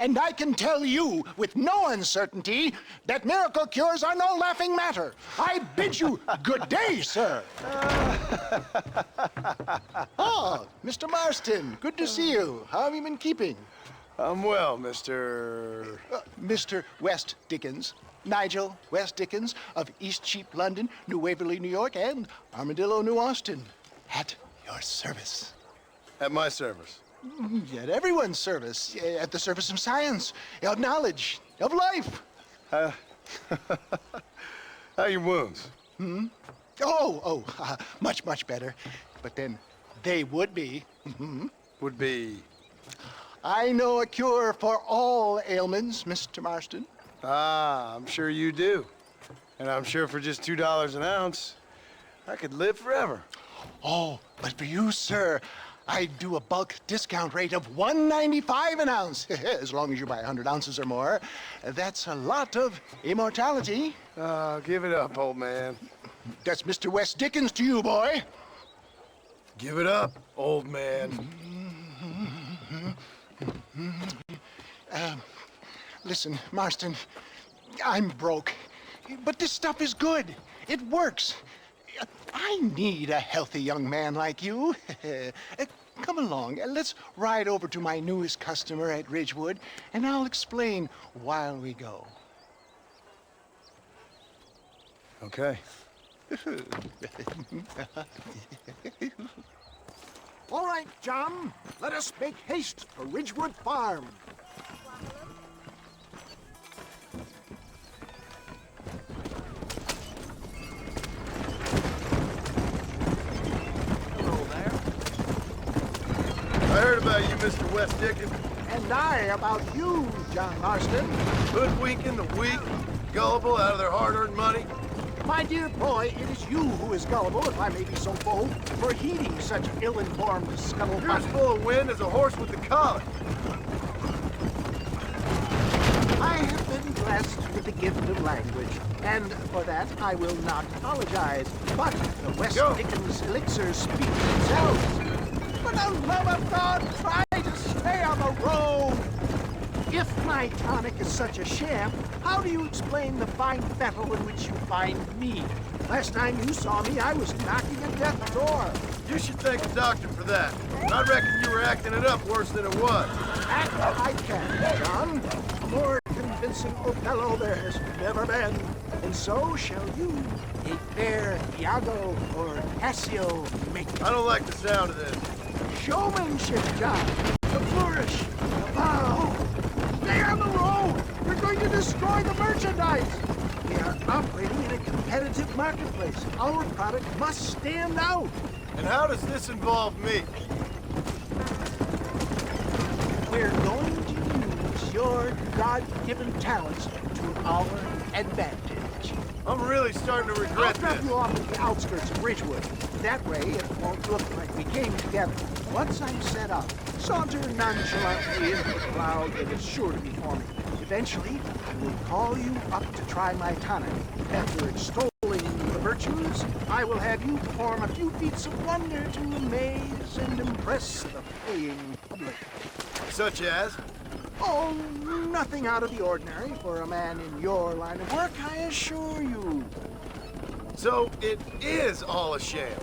And I can tell you with no uncertainty that miracle cures are no laughing matter. I bid you good day, sir. Oh, Mr. Marston, good to see you. How have you been keeping? I'm well, Mr. Mr. West Dickens. Nigel West Dickens of East Cheap, London, New Waverly, New York, and Armadillo, New Austin. At your service. At my service. At everyone's service. At the service of science, of knowledge, of life. How are your wounds? Much, much better. But then they would be. Would be... I know a cure for all ailments, Mr. Marston. Ah, I'm sure you do. And I'm sure for just $2 an ounce, I could live forever. Oh, but for you, sir, I do a bulk discount rate of $1.95 an ounce, as long as you buy 100 ounces or more. That's a lot of immortality. Give it up, old man. That's Mr. West Dickens to you, boy. Give it up, old man. Listen, Marston, I'm broke, but this stuff is good. It works. I need a healthy young man like you. Come along, let's ride over to my newest customer at Ridgewood, and I'll explain while we go. Okay. All right, John, let us make haste for Ridgewood Farm. Hello there. I heard about you, Mr. West Dickens. And I about you, John Marston. Hoodwinking the weak, gullible out of their hard-earned money. My dear boy, it is you who is gullible, if I may be so bold, for heeding such ill-informed You're scuttlebutt. as full of wind as a horse with the collar. I have been blessed with the gift of language, and for that I will not apologize. But the West Go. Dickens elixirs speak for themselves. For the love of God, try to stay on the road! If my tonic is such a sham, how do you explain the fine fettle in which you find me? Last time you saw me, I was knocking at death's door. You should thank the doctor for that. I reckon you were acting it up worse than it was. Act I can, John. A more convincing Othello there has never been. And so shall you, a fair Iago or Cassio make it. I don't like the sound of this. Showmanship, John. The flourish, the bow. Stay on the road! We're going to destroy the merchandise! We are operating in a competitive marketplace. Our product must stand out. And how does this involve me? We're going to use your God-given talents to our advantage. I'm really starting to I'll regret drop this. you off at the outskirts of Ridgewood. That way, it won't look like we came together. Once I'm set up, saunter nonchalantly into the crowd that is sure to be forming. Eventually, I will call you up to try my tonic. After extolling the virtues, I will have you perform a few feats of wonder to amaze and impress the paying public. Such as? Oh, nothing out of the ordinary for a man in your line of work, I assure you. So it is all a sham.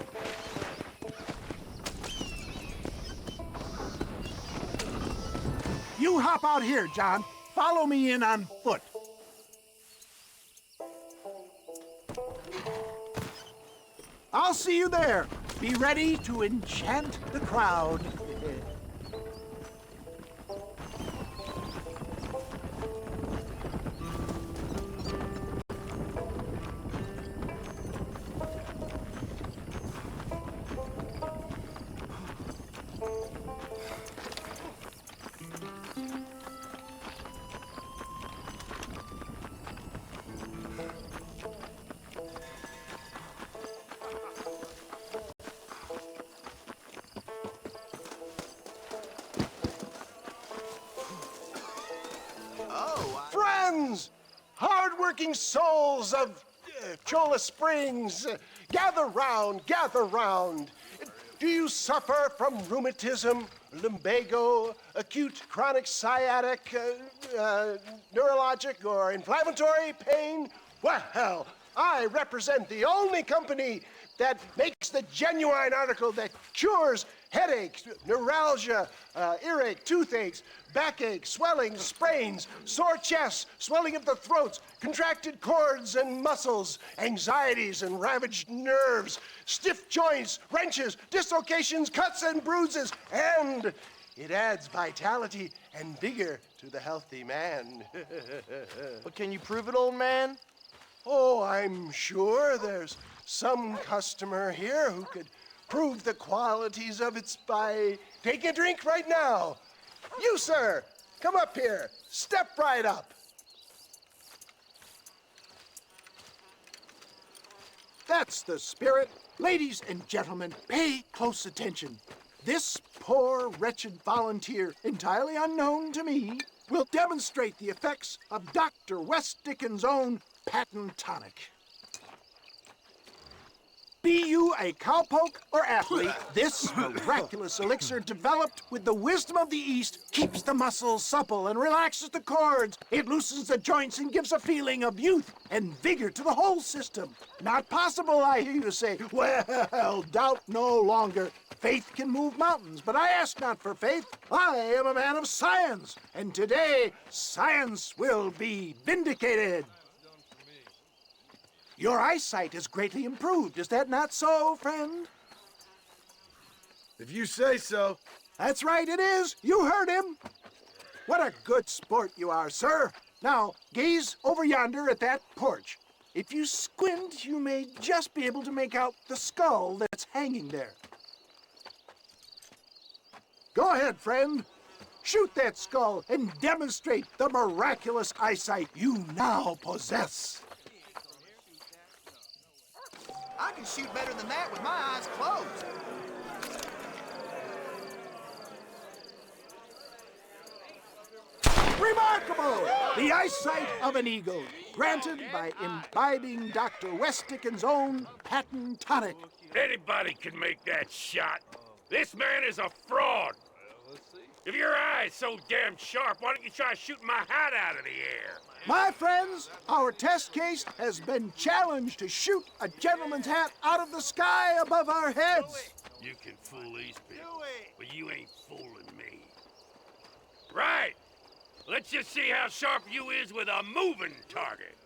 You hop out here, John. Follow me in on foot. I'll see you there. Be ready to enchant the crowd. Friends, hard-working souls of Cholla Springs, gather round, gather round. Do you suffer from rheumatism, lumbago, acute chronic sciatic, neurologic, or inflammatory pain? Well, I represent the only company that makes the genuine article that cures headaches, neuralgia, earache, toothaches, backache, swelling, sprains, sore chests, swelling of the throats, contracted cords and muscles, anxieties and ravaged nerves, stiff joints, wrenches, dislocations, cuts and bruises, and it adds vitality and vigor to the healthy man. But can you prove it, old man? Oh, I'm sure there's some customer here who could prove the qualities of it by taking a drink right now. You, sir, come up here. Step right up. That's the spirit. Ladies and gentlemen, pay close attention. This poor, wretched volunteer, entirely unknown to me, will demonstrate the effects of Dr. West Dickens' own patent tonic. Be you a cowpoke or athlete, this miraculous elixir developed with the wisdom of the East keeps the muscles supple and relaxes the cords. It loosens the joints and gives a feeling of youth and vigor to the whole system. Not possible, I hear you say. Well, doubt no longer. Faith can move mountains, but I ask not for faith. I am a man of science, and today science will be vindicated. Your eyesight is greatly improved. Is that not so, friend? If you say so. That's right, it is. You heard him. What a good sport you are, sir. Now, gaze over yonder at that porch. If you squint, you may just be able to make out the skull that's hanging there. Go ahead, friend. Shoot that skull and demonstrate the miraculous eyesight you now possess. I can shoot better than that with my eyes closed. Remarkable! The eyesight of an eagle, granted by imbibing Dr. West Dickens' own patent tonic. Anybody can make that shot. This man is a fraud. If your eye's so damn sharp, why don't you try shooting my hat out of the air? My friends, our test case has been challenged to shoot a gentleman's hat out of the sky above our heads. You can fool these people, but you ain't fooling me. Right. Let's just see how sharp you is with a moving target.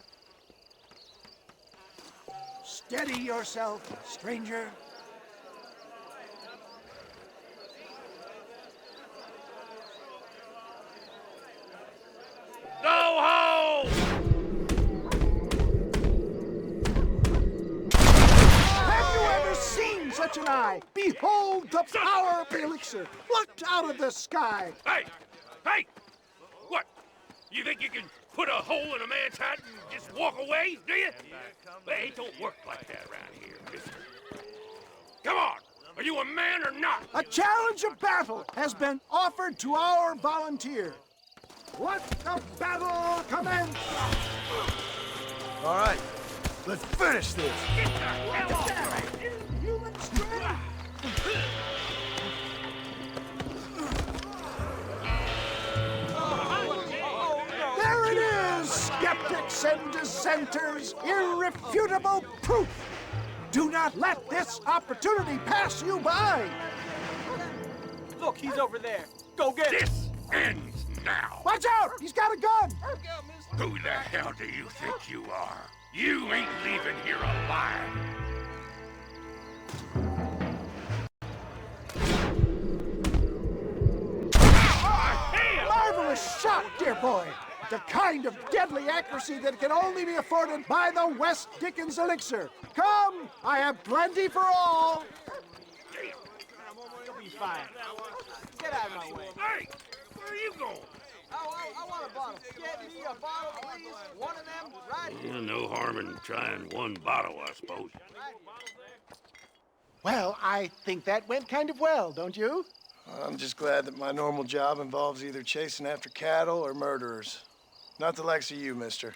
Steady yourself, stranger. Go home! Have you ever seen such an eye? Behold the power of the elixir, plucked out of the sky. Hey! Hey! What? You think you can put a hole in a man's hat and just walk away, do you? Well, it don't work like that around here, mister. Come on! Are you a man or not? A challenge of battle has been offered to our volunteer. Let the battle commence! All right, let's finish this. Get the hell off! Inhuman strength! There it is, skeptics and dissenters, irrefutable proof. Do not let this opportunity pass you by. Look, he's over there. Go get him. This ends now! Watch out, he's got a gun. Who the hell do you think you are? You ain't leaving here alive! Marvelous shot, dear boy. The kind of deadly accuracy that can only be afforded by the West Dickens elixir. Come, I have plenty for all. You'll be fine. Get out of my way. Hey! Where are you going? I want a bottle. Get me a bottle, please. One of them, right here. No harm in trying one bottle, I suppose. Well, I think that went kind of well, don't you? I'm just glad that my normal job involves either chasing after cattle or murderers. Not the likes of you, mister.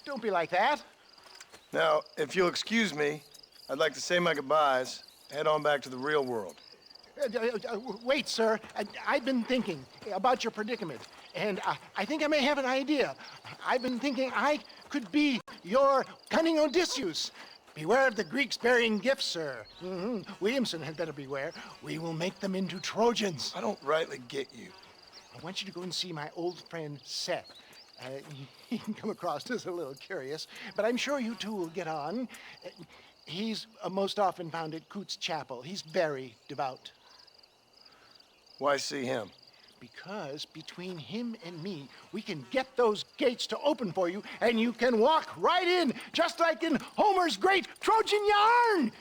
Don't be like that. Now, if you'll excuse me, I'd like to say my goodbyes, head on back to the real world. Wait, sir. I've been thinking about your predicament, and I think I may have an idea. I've been thinking I could be your cunning Odysseus. Beware of the Greeks bearing gifts, sir. Williamson had better beware. We will make them into Trojans. I don't rightly get you. I want you to go and see my old friend Seth. He can come across as a little curious, but I'm sure you two will get on. He's most often found at Coots Chapel. He's very devout. Why see him? Because between him and me, we can get those gates to open for you, and you can walk right in, just like in Homer's great Trojan yarn!